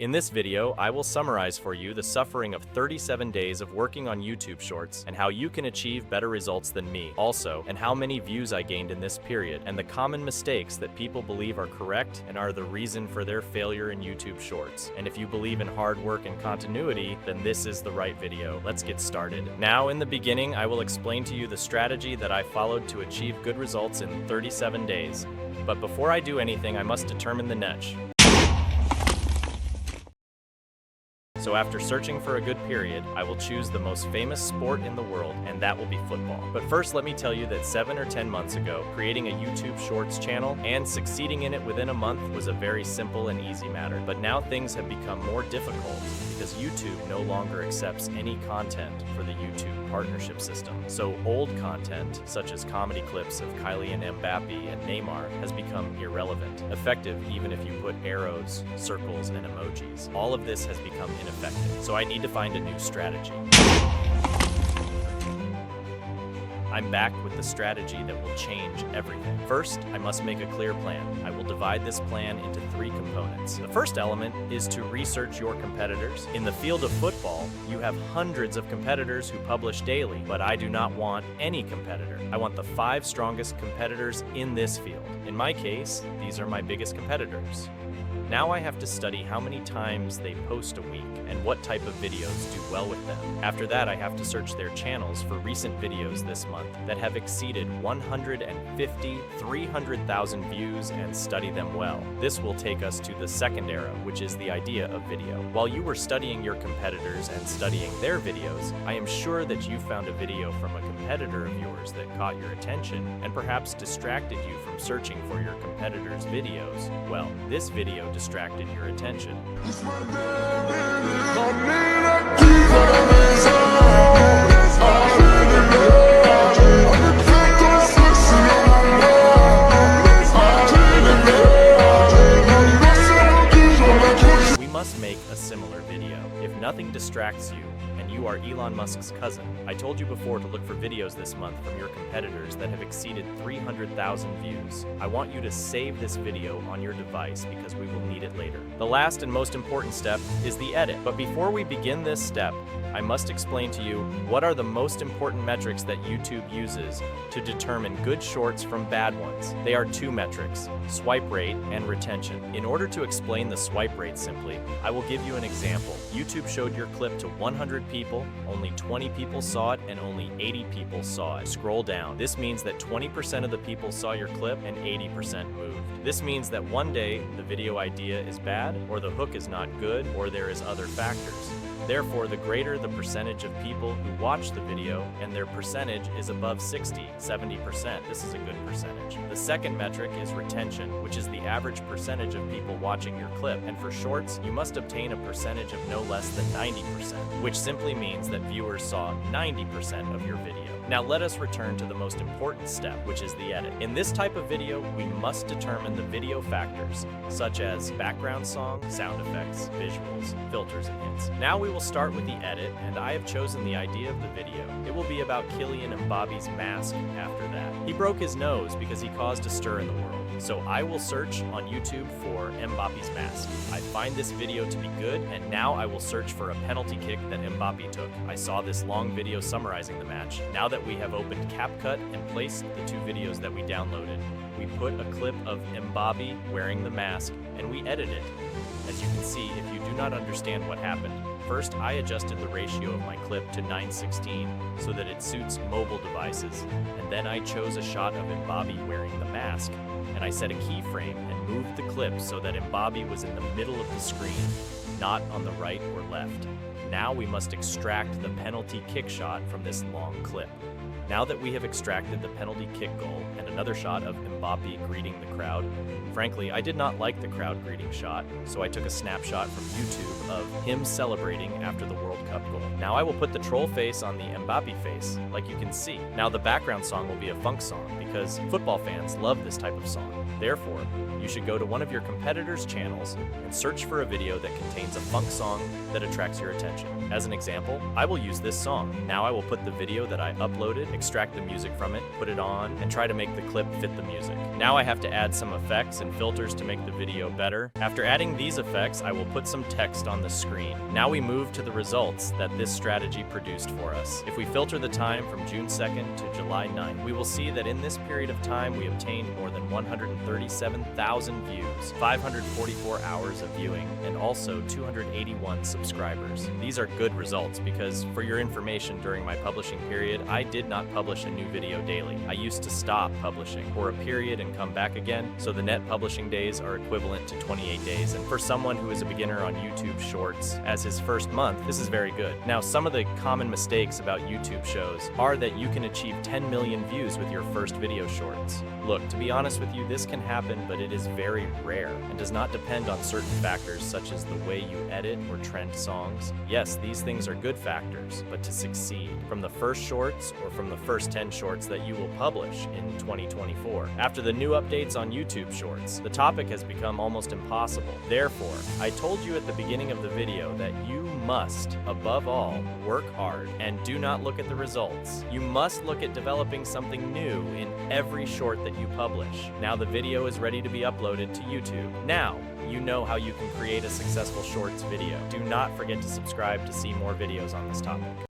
In this video, I will summarize for you the suffering of 37 days of working on YouTube Shorts and how you can achieve better results than me. Also, and how many views I gained in this period and the common mistakes that people believe are correct and are the reason for their failure in YouTube Shorts. And if you believe in hard work and continuity, then this is the right video. Let's get started. Now, in the beginning, I will explain to you the strategy that I followed to achieve good results in 37 days. But before I do anything, I must determine the niche. So after searching for a good period, I will choose the most famous sport in the world, and that will be football. But first, let me tell you that 7 or 10 months ago, creating a YouTube Shorts channel and succeeding in it within a month was a very simple and easy matter. But now things have become more difficult because YouTube no longer accepts any content for the YouTube partnership system. So old content, such as comedy clips of Kylie and Mbappe and Neymar, has become irrelevant, effective even if you put arrows, circles, and emojis. All of this has become ineffective, so I need to find a new strategy. I'm back with the strategy that will change everything. First, I must make a clear plan. I will divide this plan into 3 components. The first element is to research your competitors. In the field of football, you have hundreds of competitors who publish daily, but I do not want any competitor. I want the 5 strongest competitors in this field. In my case, these are my biggest competitors. Now I have to study how many times they post a week and what type of videos do well with them. After that, I have to search their channels for recent videos this month that have exceeded 150, 300,000 views and study them well. This will take us to the second era, which is the idea of video. While you were studying your competitors and studying their videos, I am sure that you found a video from a competitor of yours that caught your attention and perhaps distracted you from searching for your competitor's videos. Well, this video distracted your attention. We must make a similar video. If nothing distracts you, and you are Elon Musk's cousin, I told you before to look for videos this month from your competitors that have exceeded 300,000 views. I want you to save this video on your device because we will need it later. The last and most important step is the edit. But before we begin this step, I must explain to you what are the most important metrics that YouTube uses to determine good shorts from bad ones. They are 2 metrics, swipe rate and retention. In order to explain the swipe rate simply, I will give you an example. YouTube showed your clip to 100 people, only 20 people saw it, and only 80 people saw it. Scroll down. This means that 20% of the people saw your clip and 80% moved. This means that one day the video idea is bad, or the hook is not good, or there is other factors. Therefore, the greater the percentage of people who watch the video and their percentage is above 60, 70%, this is a good percentage. The second metric is retention, which is the average percentage of people watching your clip. And for shorts, you must obtain a percentage of no less than 90%, which simply means that viewers saw 90% of your video. Now let us return to the most important step, which is the edit. In this type of video, we must determine the video factors, such as background song, sound effects, visuals, filters, and hints. Now we will start with the edit, and I have chosen the idea of the video. It will be about Kylian Mbappe's mask after that. He broke his nose because he caused a stir in the world. So I will search on YouTube for Mbappe's mask. I find this video to be good, and now I will search for a penalty kick that Mbappe took. I saw this long video summarizing the match. Now that we have opened CapCut and placed the 2 videos that we downloaded, we put a clip of Mbappe wearing the mask, and we edit it. As you can see, if you do not understand what happened, first I adjusted the ratio of my clip to 9:16 so that it suits mobile devices, and then I chose a shot of Mbappe wearing the mask, and I set a keyframe and moved the clip so that Mbappe was in the middle of the screen, not on the right or left. Now we must extract the penalty kick shot from this long clip. Now that we have extracted the penalty kick goal and another shot of Mbappe greeting the crowd, frankly, I did not like the crowd greeting shot, so I took a snapshot from YouTube of him celebrating after the World Cup goal. Now I will put the troll face on the Mbappe face, like you can see. Now the background song will be a funk song because football fans love this type of song. Therefore, you should go to one of your competitors' channels and search for a video that contains a funk song that attracts your attention. As an example, I will use this song. Now I will put the video that I uploaded, extract the music from it, put it on, and try to make the clip fit the music. Now I have to add some effects and filters to make the video better. After adding these effects, I will put some text on the screen. Now we move to the results that this strategy produced for us. If we filter the time from June 2nd to July 9th, we will see that in this period of time we obtained more than 137,000 views, 544 hours of viewing, and also 281 subscribers. These are good results because, for your information, during my publishing period, I did not publish a new video daily. I used to stop publishing for a period and come back again, so the net publishing days are equivalent to 28 days. And for someone who is a beginner on YouTube Shorts as his first month, this is very good. Now, some of the common mistakes about YouTube shows are that you can achieve 10 million views with your first video shorts. Look, to be honest with you, this can happen, but it is very rare and does not depend on certain factors such as the way you edit or trend songs. Yes, these things are good factors, but to succeed from the first shorts or from the first 10 shorts that you will publish in 2024. After the new updates on YouTube Shorts, the topic has become almost impossible. Therefore, I told you at the beginning of the video that you must, above all, work hard and do not look at the results. You must look at developing something new in every short that you publish. Now the video is ready to be uploaded to YouTube. Now, you know how you can create a successful shorts video. Do not forget to subscribe to see more videos on this topic.